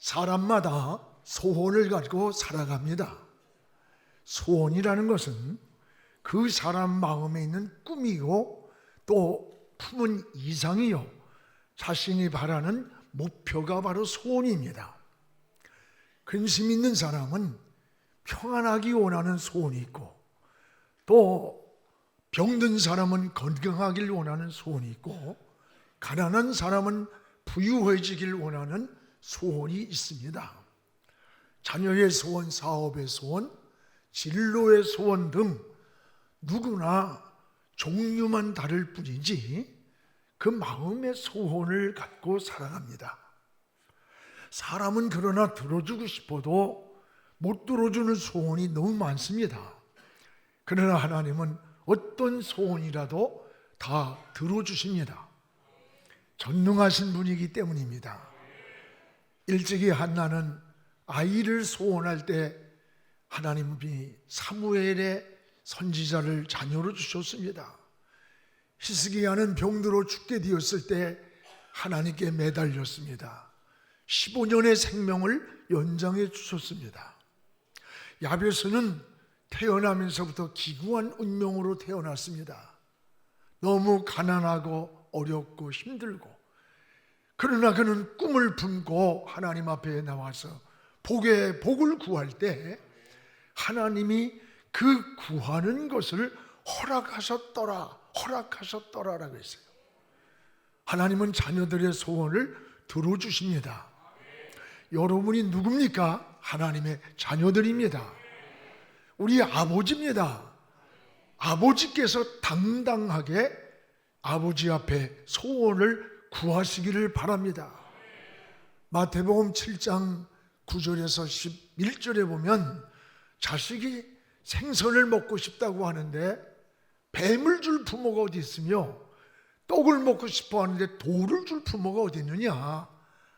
사람마다 소원을 가지고 살아갑니다. 소원이라는 것은 그 사람 마음에 있는 꿈이고 또 품은 이상이요, 자신이 바라는 목표가 바로 소원입니다. 근심 있는 사람은 평안하기 원하는 소원이 있고, 또 병든 사람은 건강하길 원하는 소원이 있고, 가난한 사람은 부유해지길 원하는 소원이 있습니다. 자녀의 소원, 사업의 소원, 진로의 소원 등 누구나 종류만 다를 뿐이지 그 마음의 소원을 갖고 살아갑니다. 사람은 그러나 들어주고 싶어도 못 들어주는 소원이 너무 많습니다. 그러나 하나님은 어떤 소원이라도 다 들어주십니다. 전능하신 분이기 때문입니다. 일찍이 한나는 아이를 소원할 때 하나님이 사무엘의 선지자를 자녀로 주셨습니다. 히스기야는 병들어 죽게 되었을 때 하나님께 매달렸습니다. 15년의 생명을 연장해 주셨습니다. 야베스는 태어나면서부터 기구한 운명으로 태어났습니다. 너무 가난하고 어렵고 힘들고, 그러나 그는 꿈을 품고 하나님 앞에 나와서 복의 복을 구할 때 하나님이 그 구하는 것을 허락하셨더라라고 했어요. 하나님은 자녀들의 소원을 들어주십니다. 여러분이 누굽니까? 하나님의 자녀들입니다. 우리 아버지입니다. 아버지께서 당당하게 아버지 앞에 소원을 구하시기를 바랍니다. 마태복음 7장 9절에서 11절에 보면 자식이 생선을 먹고 싶다고 하는데 뱀을 줄 부모가 어디 있으며, 떡을 먹고 싶어 하는데 돌을 줄 부모가 어디 있느냐.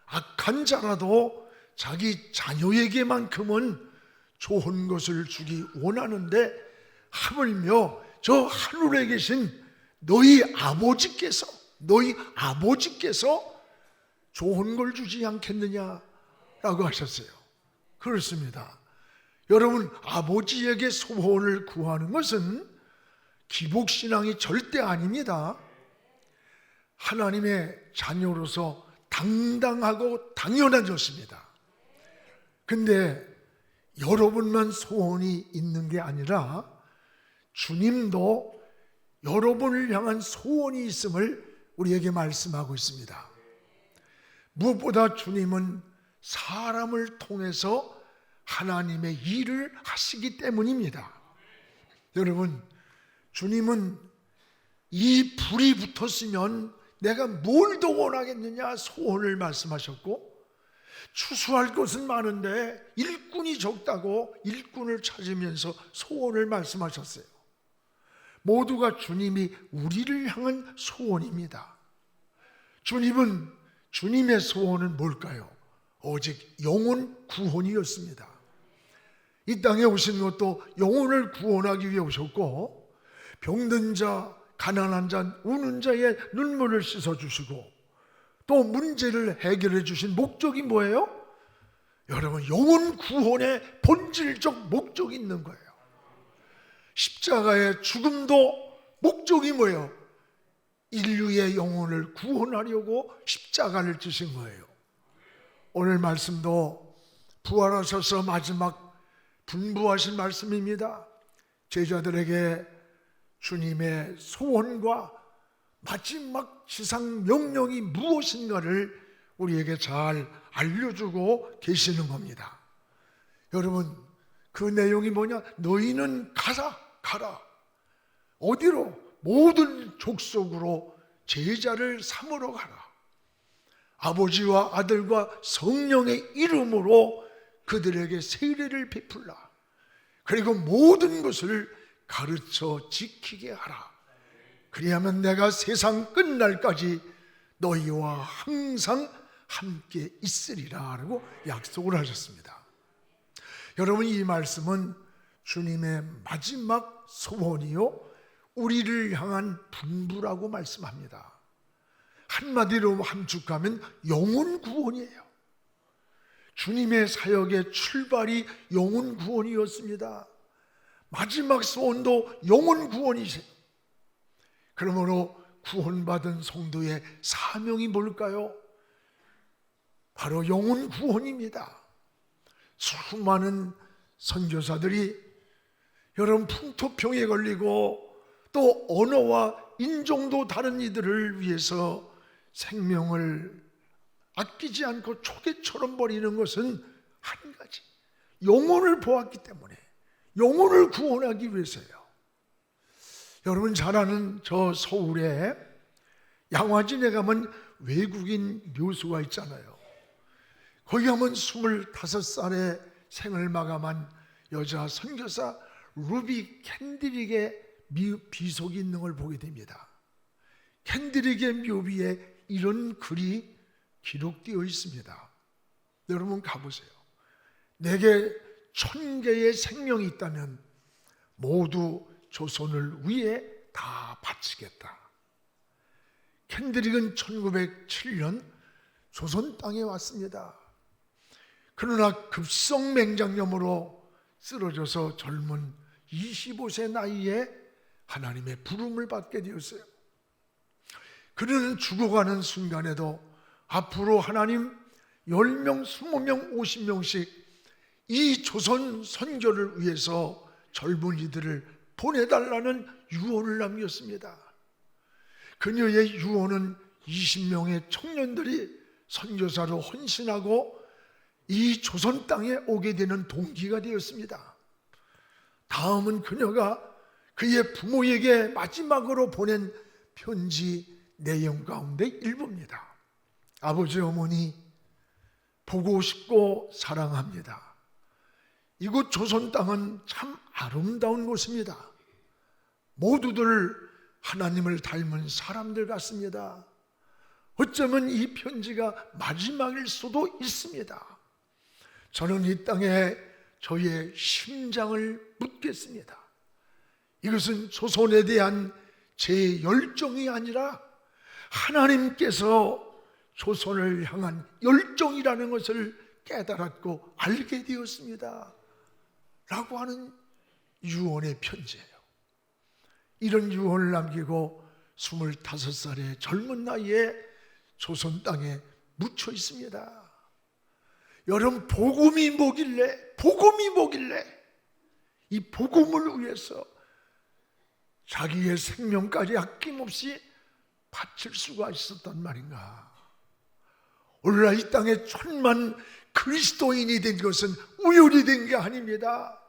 악한 자라도 자기 자녀에게만큼은 좋은 것을 주기 원하는데 하물며 저 하늘에 계신 너희 아버지께서 좋은 걸 주지 않겠느냐라고 하셨어요. 그렇습니다. 여러분, 아버지에게 소원을 구하는 것은 기복신앙이 절대 아닙니다. 하나님의 자녀로서 당당하고 당연해졌습니다. 근데 여러분만 소원이 있는 게 아니라 주님도 여러분을 향한 소원이 있음을 우리에게 말씀하고 있습니다. 무엇보다 주님은 사람을 통해서 하나님의 일을 하시기 때문입니다. 여러분, 주님은 이 불이 붙었으면 내가 뭘 더 원하겠느냐 소원을 말씀하셨고, 추수할 것은 많은데 일꾼이 적다고 일꾼을 찾으면서 소원을 말씀하셨어요. 모두가 주님이 우리를 향한 소원입니다. 주님의 소원은 뭘까요? 오직 영혼 구원이었습니다. 이 땅에 오신 것도 영혼을 구원하기 위해 오셨고, 병든 자, 가난한 자, 우는 자의 눈물을 씻어주시고, 또 문제를 해결해 주신 목적이 뭐예요? 여러분, 영혼 구원의 본질적 목적이 있는 거예요. 십자가의 죽음도 목적이 뭐예요? 인류의 영혼을 구원하려고 십자가를 지신 거예요. 오늘 말씀도 부활하셔서 마지막 분부하신 말씀입니다. 제자들에게 주님의 소원과 마지막 지상 명령이 무엇인가를 우리에게 잘 알려주고 계시는 겁니다. 여러분, 그 내용이 뭐냐? 너희는 가라. 어디로? 모든 족속으로 제자를 삼으러 가라. 아버지와 아들과 성령의 이름으로 그들에게 세례를 베풀라. 그리고 모든 것을 가르쳐 지키게 하라. 그리하면 내가 세상 끝날까지 너희와 항상 함께 있으리라 라고 약속을 하셨습니다. 여러분, 이 말씀은 주님의 마지막 소원이요, 우리를 향한 분부라고 말씀합니다. 한마디로 함축하면 영혼 구원이에요. 주님의 사역의 출발이 영혼 구원이었습니다. 마지막 소원도 영혼 구원이세요. 그러므로 구원받은 성도의 사명이 뭘까요? 바로 영혼 구원입니다. 수많은 선교사들이 여러분 풍토병에 걸리고 또 언어와 인종도 다른 이들을 위해서 생명을 아끼지 않고 초계처럼 버리는 것은 한 가지, 영혼을 보았기 때문에 영혼을 구원하기 위해서요. 여러분 잘 아는 저 서울에 양화진에 가면 외국인 묘소가 있잖아요. 거기 가면 25살에 생을 마감한 여자 선교사 루비 캔드릭의 비속이 있는 걸 보게 됩니다. 캔드릭의 묘비에 이런 글이 기록되어 있습니다. 여러분 가보세요. 내게 1000개의 생명이 있다면 모두 조선을 위해 다 바치겠다. 캔드릭은 1907년 조선 땅에 왔습니다. 그러나 급성맹장염으로 쓰러져서 젊은 25세 나이에 하나님의 부름을 받게 되었어요. 그는 죽어가는 순간에도 앞으로 하나님 10명, 20명, 50명씩 이 조선 선교를 위해서 젊은이들을 보내달라는 유언을 남겼습니다. 그녀의 유언은 20명의 청년들이 선교사로 헌신하고 이 조선 땅에 오게 되는 동기가 되었습니다. 다음은 그녀가 그의 부모에게 마지막으로 보낸 편지 내용 가운데 일부입니다. 아버지 어머니 보고 싶고 사랑합니다. 이곳 조선 땅은 참 아름다운 곳입니다. 모두들 하나님을 닮은 사람들 같습니다. 어쩌면 이 편지가 마지막일 수도 있습니다. 저는 이 땅에 저의 심장을 묻겠습니다. 이것은 조선에 대한 제 열정이 아니라 하나님께서 조선을 향한 열정이라는 것을 깨달았고 알게 되었습니다. 라고 하는 유언의 편지예요. 이런 유언을 남기고 25살의 젊은 나이에 조선 땅에 묻혀 있습니다. 여러분 복음이 뭐길래 이 복음을 위해서 자기의 생명까지 아낌없이 바칠 수가 있었단 말인가. 오늘날 이 땅에 천만 그리스도인이 된 것은 우연이 된 게 아닙니다.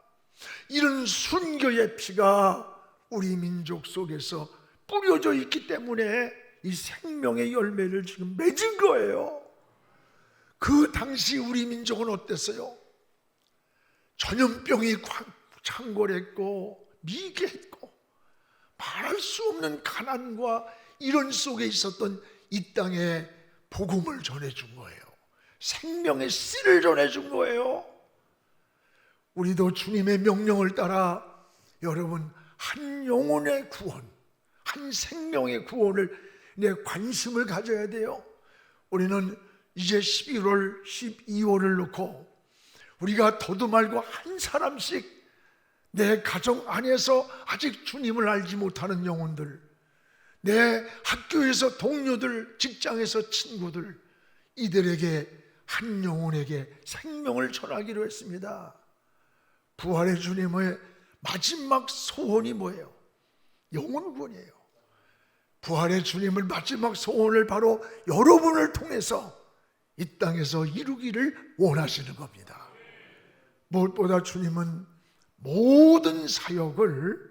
이런 순교의 피가 우리 민족 속에서 뿌려져 있기 때문에 이 생명의 열매를 지금 맺은 거예요. 그 당시 우리 민족은 어땠어요? 전염병이 창궐했고 미개했고 말할 수 없는 가난과 이런 속에 있었던 이 땅에 복음을 전해준 거예요. 생명의 씨를 전해준 거예요. 우리도 주님의 명령을 따라 여러분 한 영혼의 구원, 한 생명의 구원을 관심을 가져야 돼요. 우리는 이제 11월, 12월을 놓고 우리가 더도 말고 한 사람씩 내 가정 안에서 아직 주님을 알지 못하는 영혼들, 내 학교에서 동료들, 직장에서 친구들, 이들에게 한 영혼에게 생명을 전하기로 했습니다. 부활의 주님의 마지막 소원이 뭐예요? 영혼 구원이에요. 부활의 주님의 마지막 소원을 바로 여러분을 통해서 이 땅에서 이루기를 원하시는 겁니다. 무엇보다 주님은 모든 사역을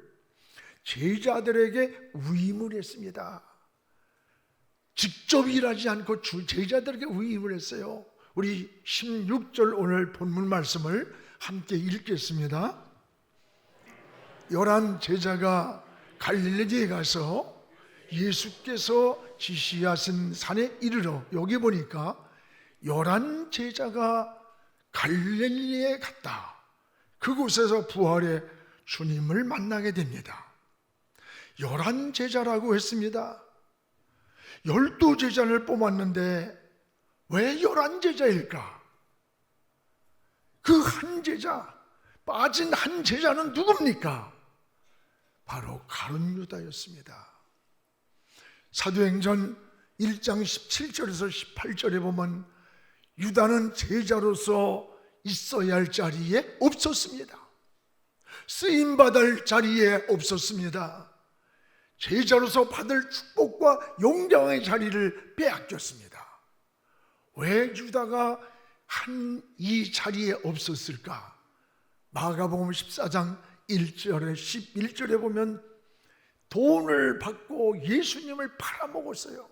제자들에게 위임을 했습니다. 직접 일하지 않고 제자들에게 위임을 했어요. 우리 16절 오늘 본문 말씀을 함께 읽겠습니다. 11 제자가 갈릴리에 가서 예수께서 지시하신 산에 이르러, 여기 보니까 11 제자가 갈릴리에 갔다. 그곳에서 부활의 주님을 만나게 됩니다. 11 제자라고 했습니다. 12 제자를 뽑았는데 왜 11 제자일까? 그 한 제자, 빠진 한 제자는 누굽니까? 바로 가룟 유다였습니다. 사도행전 1장 17절에서 18절에 보면 유다는 제자로서 있어야 할 자리에 없었습니다. 쓰임받을 자리에 없었습니다. 제자로서 받을 축복과 영광의 자리를 빼앗겼습니다. 왜 유다가 이 자리에 없었을까? 마가복음 14장 1절에 11절에 보면 돈을 받고 예수님을 팔아먹었어요.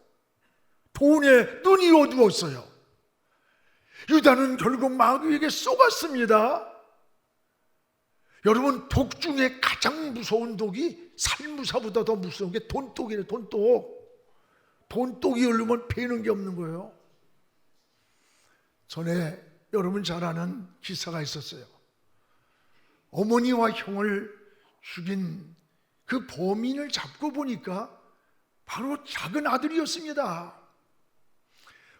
돈에 눈이 어두웠어요. 유다는 결국 마귀에게 속았습니다. 여러분, 독 중에 가장 무서운 독이 살무사보다 더 무서운 게 돈독이래요. 돈독이 흐르면 배는 게 없는 거예요. 전에 여러분 잘 아는 기사가 있었어요. 어머니와 형을 죽인 그 범인을 잡고 보니까 바로 작은 아들이었습니다.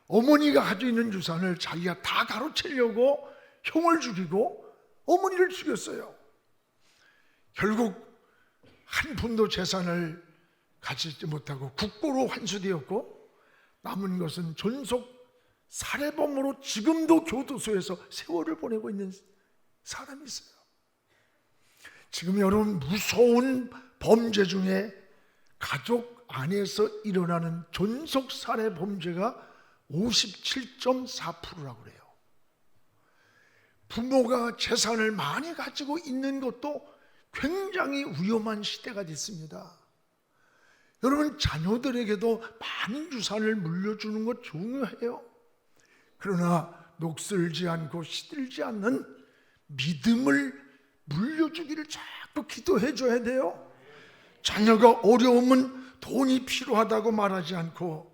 어머니가 가지고 있는 유산을 자기가 다 가로채려고 형을 죽이고 어머니를 죽였어요. 결국 한 푼도 재산을 가지지 못하고 국고로 환수되었고, 남은 것은 존속 살해범으로 지금도 교도소에서 세월을 보내고 있는 사람이 있어요. 지금 여러분, 무서운 범죄 중에 가족 안에서 일어나는 존속 살해 범죄가 57.4%라고 그래요. 부모가 재산을 많이 가지고 있는 것도 굉장히 위험한 시대가 됐습니다. 여러분, 자녀들에게도 많은 유산을 물려주는 것 중요해요. 그러나 녹슬지 않고 시들지 않는 믿음을 물려주기를 자꾸 기도해 줘야 돼요. 자녀가 어려우면 돈이 필요하다고 말하지 않고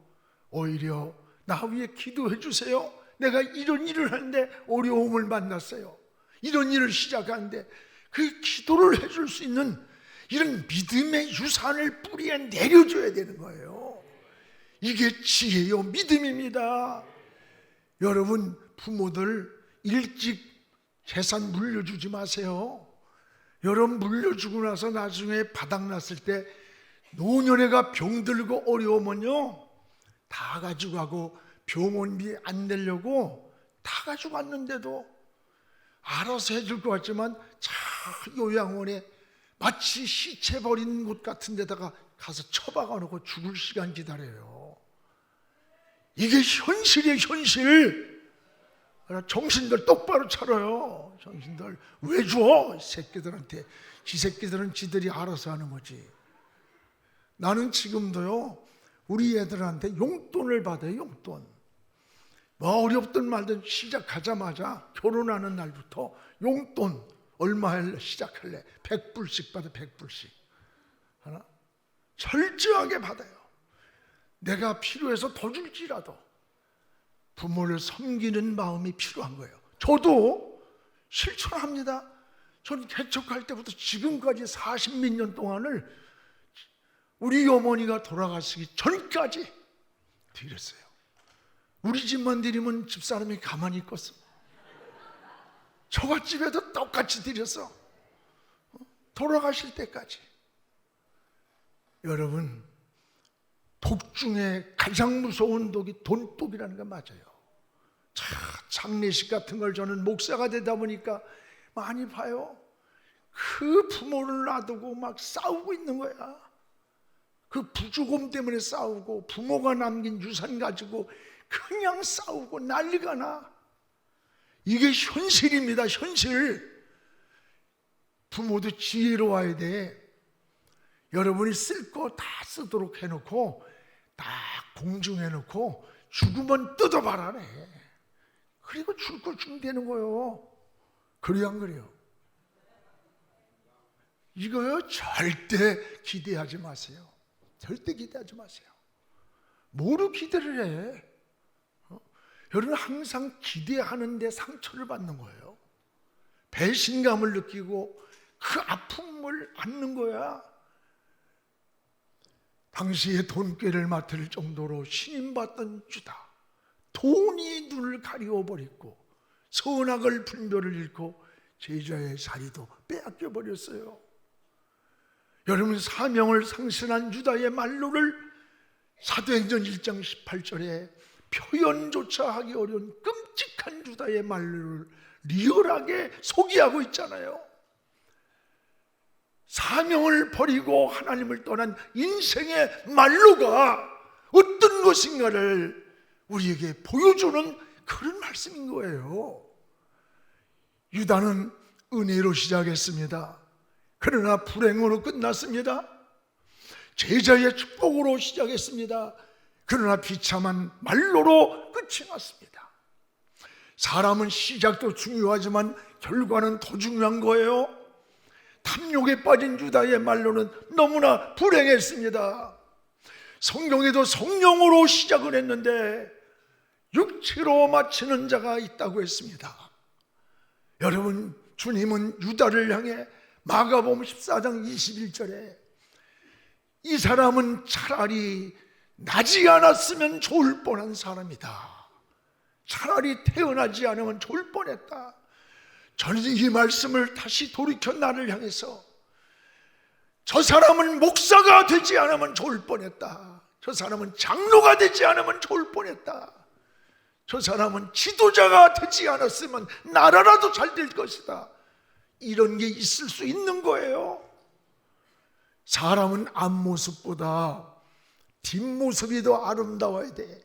오히려 나 위해 기도해 주세요. 내가 이런 일을 하는데 어려움을 만났어요. 이런 일을 시작하는데 그 기도를 해줄 수 있는 이런 믿음의 유산을 뿌리에 내려줘야 되는 거예요. 이게 지혜요 믿음입니다. 여러분, 부모들 일찍 재산 물려주지 마세요. 여러분, 물려주고 나서 나중에 바닥났을 때 노년애가 병들고 어려우면요 다 가지고 가고 병원비 안 내려고 다 가지고 갔는데도 알아서 해줄 것 같지만 자 요양원에 마치 시체 버린 곳 같은 데다가 가서 처박아 놓고 죽을 시간 기다려요. 이게 현실이에요, 현실. 정신들 똑바로 차려요. 정신들 왜 줘? 새끼들한테. 지 새끼들은 지들이 알아서 하는 거지. 나는 지금도요 우리 애들한테 용돈을 받아요. 용돈. 뭐 어렵든 말든 시작하자마자 결혼하는 날부터 용돈 얼마 할래? 시작할래? 100불씩 받아. 100불씩 하나 철저하게 받아요. 내가 필요해서 더 줄지라도 부모를 섬기는 마음이 필요한 거예요. 저도 실천합니다. 전 개척할 때부터 지금까지 40몇 년 동안을 우리 어머니가 돌아가시기 전까지 드렸어요. 우리 집만 드리면 집사람이 가만히 있겠어. 처갓집에도 똑같이 드렸어. 돌아가실 때까지. 여러분, 독 중에 가장 무서운 독이 돈독이라는 거 맞아요. 장례식 같은 걸 저는 목사가 되다 보니까 많이 봐요. 그 부모를 놔두고 막 싸우고 있는 거야. 그 부조금 때문에 싸우고 부모가 남긴 유산 가지고 그냥 싸우고 난리가 나. 이게 현실입니다. 현실. 부모도 지혜로워야 돼. 여러분이 쓸 거 다 쓰도록 해놓고 다 공중해놓고 죽으면 뜯어봐라네. 그리고 줄 거 주면 되는 거예요. 그래요, 안 그래요? 이거요 절대 기대하지 마세요. 절대 기대하지 마세요. 뭐로 기대를 해? 여러분, 항상 기대하는데 상처를 받는 거예요. 배신감을 느끼고 그 아픔을 안는 거야. 당시에 돈꾀를 맡을 정도로 신임받던 유다, 돈이 눈을 가리워버리고 선악을 분별을 잃고 제자의 자리도 빼앗겨 버렸어요. 여러분, 사명을 상실한 유다의 말로를 사도행전 1장 18절에 표현조차 하기 어려운 끔찍한 유다의 말로를 리얼하게 소개하고 있잖아요. 사명을 버리고 하나님을 떠난 인생의 말로가 어떤 것인가를 우리에게 보여주는 그런 말씀인 거예요. 유다는 은혜로 시작했습니다. 그러나 불행으로 끝났습니다. 제자의 축복으로 시작했습니다. 그러나 비참한 말로로 끝이 났습니다. 사람은 시작도 중요하지만 결과는 더 중요한 거예요. 탐욕에 빠진 유다의 말로는 너무나 불행했습니다. 성경에도 성령으로 시작을 했는데 육체로 마치는 자가 있다고 했습니다. 여러분, 주님은 유다를 향해 마가복음 14장 21절에 이 사람은 차라리 나지 않았으면 좋을 뻔한 사람이다. 차라리 태어나지 않으면 좋을 뻔했다. 저는 이 말씀을 다시 돌이켜 나를 향해서 저 사람은 목사가 되지 않으면 좋을 뻔했다. 저 사람은 장로가 되지 않으면 좋을 뻔했다. 저 사람은 지도자가 되지 않았으면 나라라도 잘 될 것이다. 이런 게 있을 수 있는 거예요. 사람은 앞모습보다 뒷모습이 더 아름다워야 돼.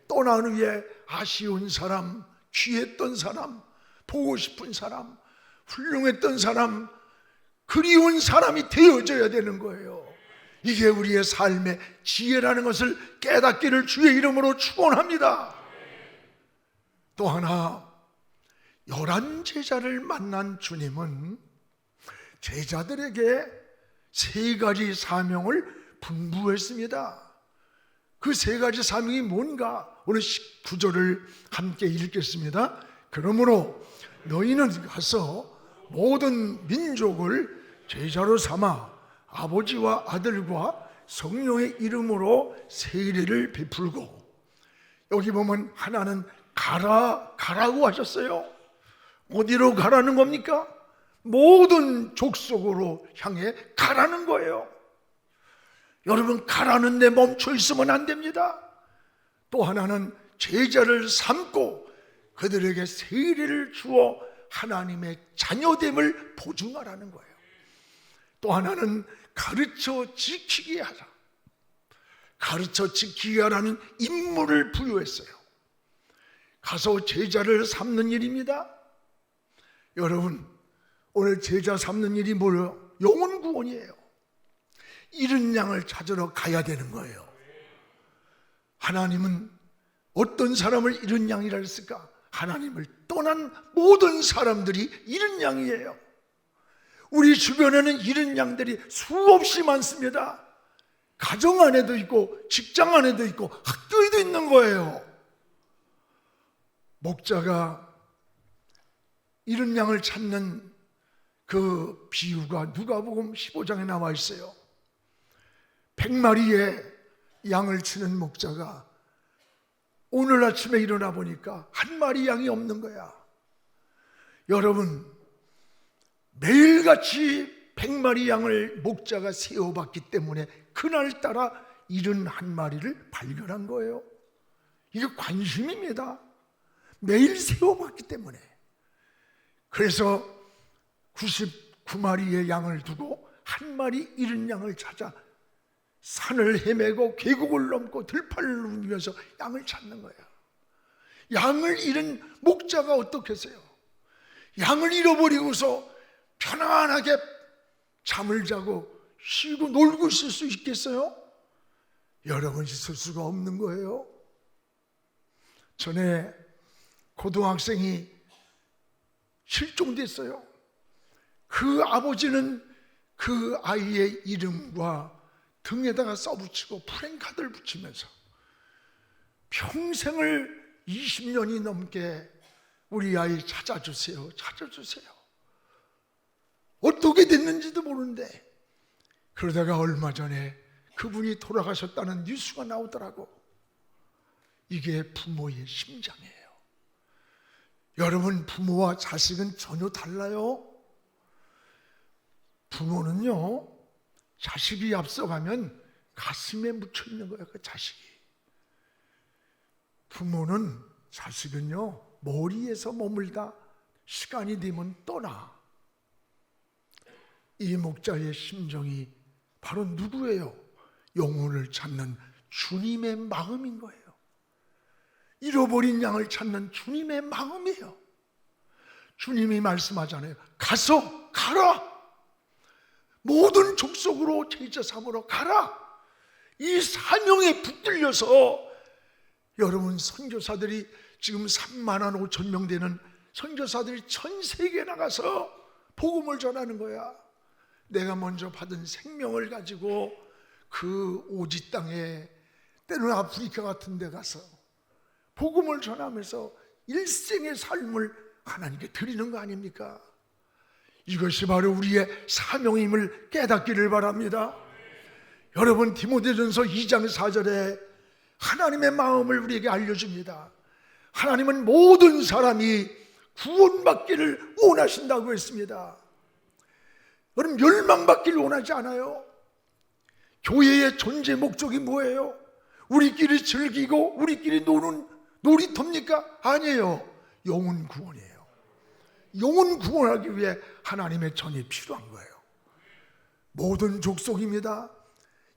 떠난 후에 아쉬운 사람, 귀했던 사람, 보고 싶은 사람, 훌륭했던 사람, 그리운 사람이 되어져야 되는 거예요. 이게 우리의 삶의 지혜라는 것을 깨닫기를 주의 이름으로 축원합니다. 또 하나, 11 제자를 만난 주님은 제자들에게 3가지 사명을 분부했습니다. 그 3가지 사명이 뭔가 오늘 19절을 함께 읽겠습니다. 그러므로 너희는 가서 모든 민족을 제자로 삼아 아버지와 아들과 성령의 이름으로 세례를 베풀고, 여기 보면 하나는 가라고 하셨어요. 어디로 가라는 겁니까? 모든 족속으로 향해 가라는 거예요. 여러분, 가라는 데 멈춰 있으면 안 됩니다. 또 하나는 제자를 삼고 그들에게 세례를 주어 하나님의 자녀됨을 보증하라는 거예요. 또 하나는 가르쳐 지키게 하라. 가르쳐 지키게 하라는 임무를 부여했어요. 가서 제자를 삼는 일입니다. 여러분, 오늘 제자 삼는 일이 뭐예요? 영혼 구원이에요. 잃은 양을 찾으러 가야 되는 거예요. 하나님은 어떤 사람을 잃은 양이라 했을까? 하나님을 떠난 모든 사람들이 잃은 양이에요. 우리 주변에는 잃은 양들이 수없이 많습니다. 가정 안에도 있고 직장 안에도 있고 학교에도 있는 거예요. 목자가 잃은 양을 찾는 그 비유가 누가복음 15장에 나와 있어요. 100마리의 양을 치는 목자가 오늘 아침에 일어나 보니까 한 마리 양이 없는 거야. 여러분, 매일같이 100마리 양을 목자가 세워봤기 때문에 그날따라 71마리를 발견한 거예요. 이게 관심입니다. 매일 세워봤기 때문에. 그래서 99마리의 양을 두고 한 마리 잃은 양을 찾아 산을 헤매고 계곡을 넘고 들판을 누비면서 양을 찾는 거예요. 양을 잃은 목자가 어떻겠어요? 양을 잃어버리고서 편안하게 잠을 자고 쉬고 놀고 있을 수 있겠어요? 여러분, 있을 수가 없는 거예요. 전에 고등학생이 실종됐어요. 그 아버지는 그 아이의 이름과 등에다가 써붙이고 프랭카드를 붙이면서 평생을 20년이 넘게 우리 아이 찾아주세요, 찾아주세요. 어떻게 됐는지도 모르는데, 그러다가 얼마 전에 그분이 돌아가셨다는 뉴스가 나오더라고. 이게 부모의 심장이에요. 여러분, 부모와 자식은 전혀 달라요. 부모는요, 자식이 앞서가면 가슴에 묻혀 있는 거예요, 그 자식이. 부모는 자식은요, 머리에서 머물다 시간이 되면 떠나. 이 목자의 심정이 바로 누구예요? 영혼을 찾는 주님의 마음인 거예요. 잃어버린 양을 찾는 주님의 마음이에요. 주님이 말씀하잖아요. 가라. 모든 족속으로 제자 삼으러 가라. 이 사명에 붙들려서 여러분, 선교사들이 지금 35,000명 되는 선교사들이 전 세계에 나가서 복음을 전하는 거야. 내가 먼저 받은 생명을 가지고 그 오지 땅에, 때로는 아프리카 같은 데 가서 복음을 전하면서 일생의 삶을 하나님께 드리는 거 아닙니까? 이것이 바로 우리의 사명임을 깨닫기를 바랍니다. 여러분, 디모데전서 2장 4절에 하나님의 마음을 우리에게 알려줍니다. 하나님은 모든 사람이 구원받기를 원하신다고 했습니다. 여러분, 멸망받기를 원하지 않아요. 교회의 존재 목적이 뭐예요? 우리끼리 즐기고 우리끼리 노는 놀이터입니까? 아니에요. 영혼 구원이에요. 영혼 구원하기 위해 하나님의 전이 필요한 거예요. 모든 족속입니다.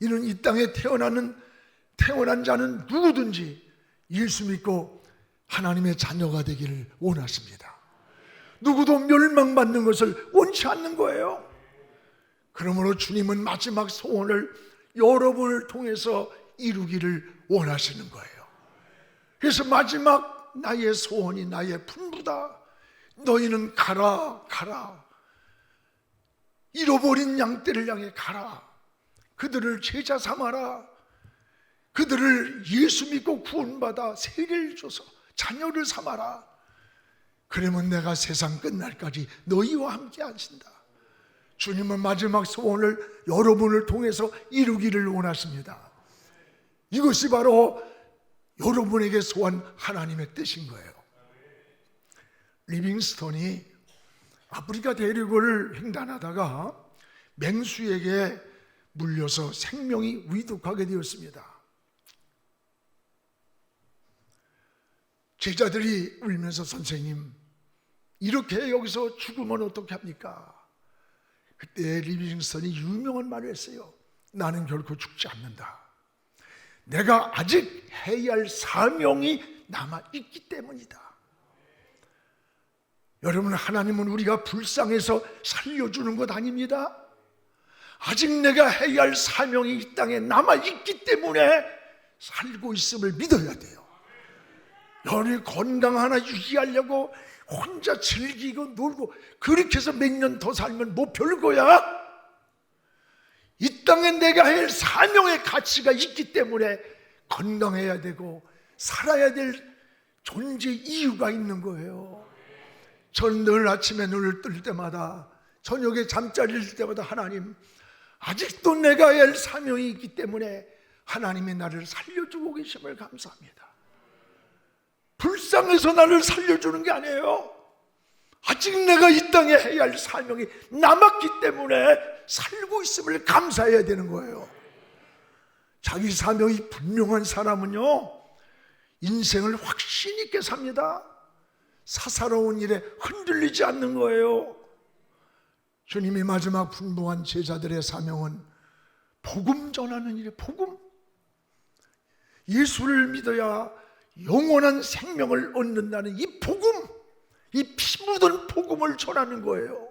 이는 이 땅에 태어난 자는 누구든지 예수 믿고 하나님의 자녀가 되기를 원하십니다. 누구도 멸망받는 것을 원치 않는 거예요. 그러므로 주님은 마지막 소원을 여러분을 통해서 이루기를 원하시는 거예요. 그래서 마지막 나의 소원이, 나의 분부다. 너희는 가라. 잃어버린 양떼를 향해 가라. 그들을 제자 삼아라. 그들을 예수 믿고 구원받아 세례를 줘서 자녀를 삼아라. 그러면 내가 세상 끝날까지 너희와 함께 하신다. 주님은 마지막 소원을 여러분을 통해서 이루기를 원하십니다. 이것이 바로 여러분에게 소한 하나님의 뜻인 거예요. 리빙스턴이 아프리카 대륙을 횡단하다가 맹수에게 물려서 생명이 위독하게 되었습니다. 제자들이 울면서, 선생님, 이렇게 여기서 죽으면 어떻게 합니까? 그때 리빙스턴이 유명한 말을 했어요. 나는 결코 죽지 않는다. 내가 아직 해야 할 사명이 남아있기 때문이다. 여러분, 하나님은 우리가 불쌍해서 살려주는 것 아닙니다. 아직 내가 해야 할 사명이 이 땅에 남아있기 때문에 살고 있음을 믿어야 돼요. 너를 건강 하나 유지하려고 혼자 즐기고 놀고 그렇게 해서 몇 년 더 살면 뭐 별거야? 이 땅에 내가 할 사명의 가치가 있기 때문에 건강해야 되고 살아야 될 존재 이유가 있는 거예요. 전 늘 아침에 눈을 뜰 때마다, 저녁에 잠자리를 들 때마다, 하나님, 아직도 내가 해야 할 사명이 있기 때문에 하나님이 나를 살려주고 계심을 감사합니다. 불쌍해서 나를 살려주는 게 아니에요. 아직 내가 이 땅에 해야 할 사명이 남았기 때문에 살고 있음을 감사해야 되는 거예요. 자기 사명이 분명한 사람은요, 인생을 확신 있게 삽니다. 사사로운 일에 흔들리지 않는 거예요. 주님이 마지막 분부한 제자들의 사명은 복음 전하는 일이에요. 복음. 예수를 믿어야 영원한 생명을 얻는다는 이 복음, 이 피 묻은 복음을 전하는 거예요.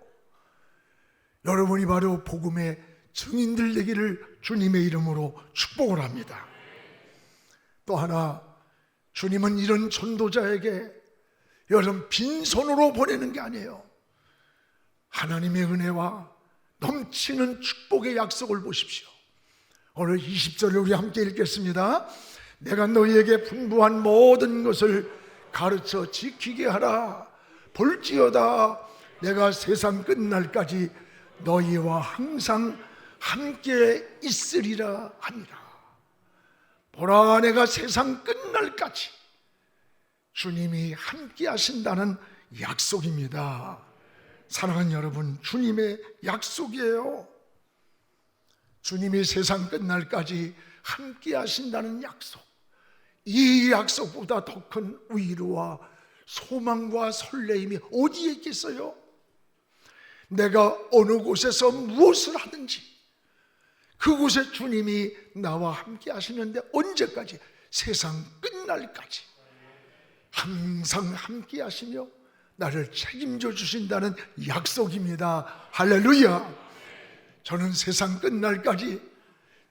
여러분이 바로 복음의 증인들 되기를 주님의 이름으로 축복을 합니다. 또 하나, 주님은 이런 전도자에게 여러분 빈손으로 보내는 게 아니에요. 하나님의 은혜와 넘치는 축복의 약속을 보십시오. 오늘 20절을 우리 함께 읽겠습니다. 내가 너희에게 분부한 모든 것을 가르쳐 지키게 하라. 볼지어다 내가 세상 끝날까지 너희와 항상 함께 있으리라 하니라. 보라, 내가 세상 끝날까지 주님이 함께 하신다는 약속입니다. 사랑하는 여러분, 주님의 약속이에요. 주님이 세상 끝날까지 함께 하신다는 약속, 이 약속보다 더 큰 위로와 소망과 설레임이 어디에 있겠어요? 내가 어느 곳에서 무엇을 하든지 그곳에 주님이 나와 함께 하시는데, 언제까지? 세상 끝날까지 항상 함께 하시며 나를 책임져 주신다는 약속입니다. 할렐루야. 저는 세상 끝날까지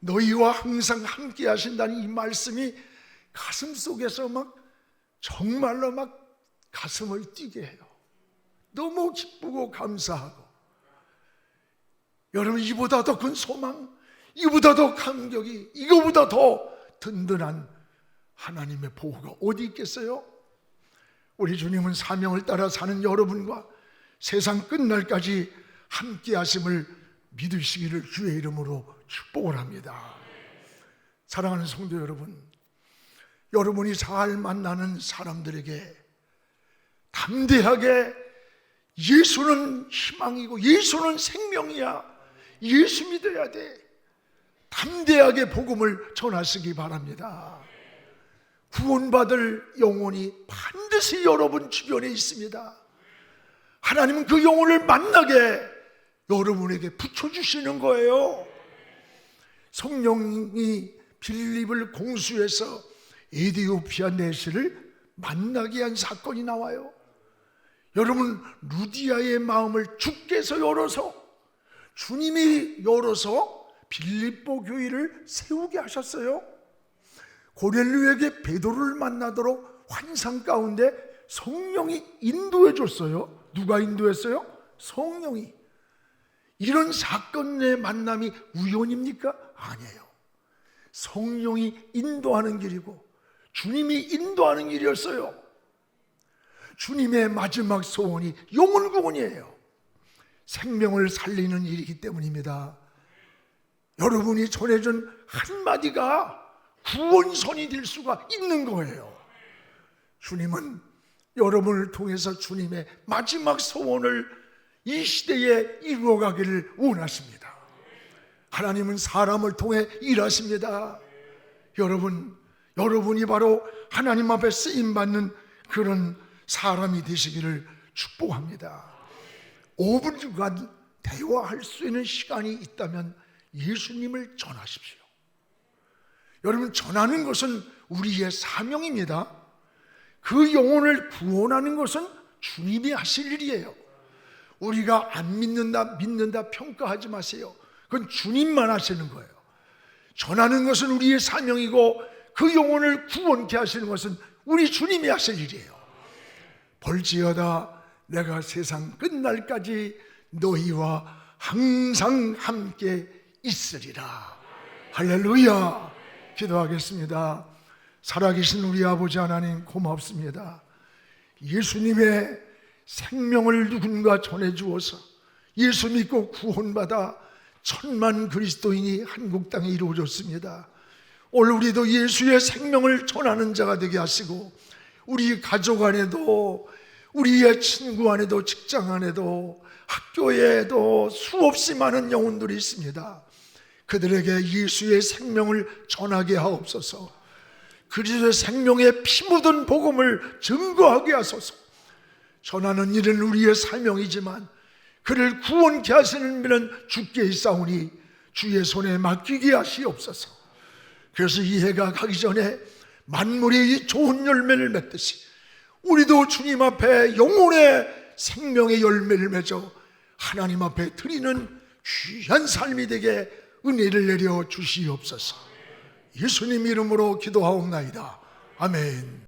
너희와 항상 함께 하신다는 이 말씀이 가슴 속에서 정말로 가슴을 뛰게 해요. 너무 기쁘고 감사하고, 여러분, 이보다 더 큰 소망, 이보다 더 감격이, 이거보다 더 든든한 하나님의 보호가 어디 있겠어요? 우리 주님은 사명을 따라 사는 여러분과 세상 끝날까지 함께 하심을 믿으시기를 주의 이름으로 축복을 합니다. 사랑하는 성도 여러분, 여러분이 잘 만나는 사람들에게 담대하게 예수는 희망이고 예수는 생명이야, 예수 믿어야 돼, 담대하게 복음을 전하시기 바랍니다. 구원받을 영혼이 반드시 여러분 주변에 있습니다. 하나님은 그 영혼을 만나게 여러분에게 붙여주시는 거예요. 성령이 빌립을 공수해서 에디오피아 내시를 만나게 한 사건이 나와요. 여러분, 루디아의 마음을 주께서 열어서, 주님이 열어서 빌립보 교회를 세우게 하셨어요. 고넬료에게 베드로를 만나도록 환상 가운데 성령이 인도해 줬어요. 누가 인도했어요? 성령이. 이런 사건의 만남이 우연입니까? 아니에요. 성령이 인도하는 길이고 주님이 인도하는 길이었어요. 주님의 마지막 소원이 영혼 구원이에요. 생명을 살리는 일이기 때문입니다. 여러분이 전해준 한마디가 구원선이 될 수가 있는 거예요. 주님은 여러분을 통해서 주님의 마지막 소원을 이 시대에 이루어가기를 원하십니다. 하나님은 사람을 통해 일하십니다. 여러분이 바로 하나님 앞에 쓰임받는 그런 사람이 되시기를 축복합니다. 5분간 대화할 수 있는 시간이 있다면 예수님을 전하십시오. 여러분, 전하는 것은 우리의 사명입니다. 그 영혼을 구원하는 것은 주님이 하실 일이에요. 우리가 안 믿는다 평가하지 마세요. 그건 주님만 하시는 거예요. 전하는 것은 우리의 사명이고 그 영혼을 구원케 하시는 것은 우리 주님이 하실 일이에요. 볼지어다 내가 세상 끝날까지 너희와 항상 함께 있으리라. 할렐루야. 기도하겠습니다. 살아계신 우리 아버지 하나님, 고맙습니다. 예수님의 생명을 누군가 전해주어서 예수 믿고 구원받아 천만 그리스도인이 한국 땅에 이루어졌습니다. 오늘 우리도 예수의 생명을 전하는 자가 되게 하시고, 우리 가족 안에도, 우리의 친구 안에도, 직장 안에도, 학교에도 수없이 많은 영혼들이 있습니다. 그들에게 예수의 생명을 전하게 하옵소서. 그리스도의 생명에 피 묻은 복음을 증거하게 하소서. 전하는 일은 우리의 사명이지만 그를 구원케 하시는 일은 주께 있사오니 주의 손에 맡기게 하시옵소서. 그래서 이 해가 가기 전에 만물이 좋은 열매를 맺듯이 우리도 주님 앞에 영혼의 생명의 열매를 맺어 하나님 앞에 드리는 귀한 삶이 되게 은혜를 내려 주시옵소서. 예수님 이름으로 기도하옵나이다. 아멘.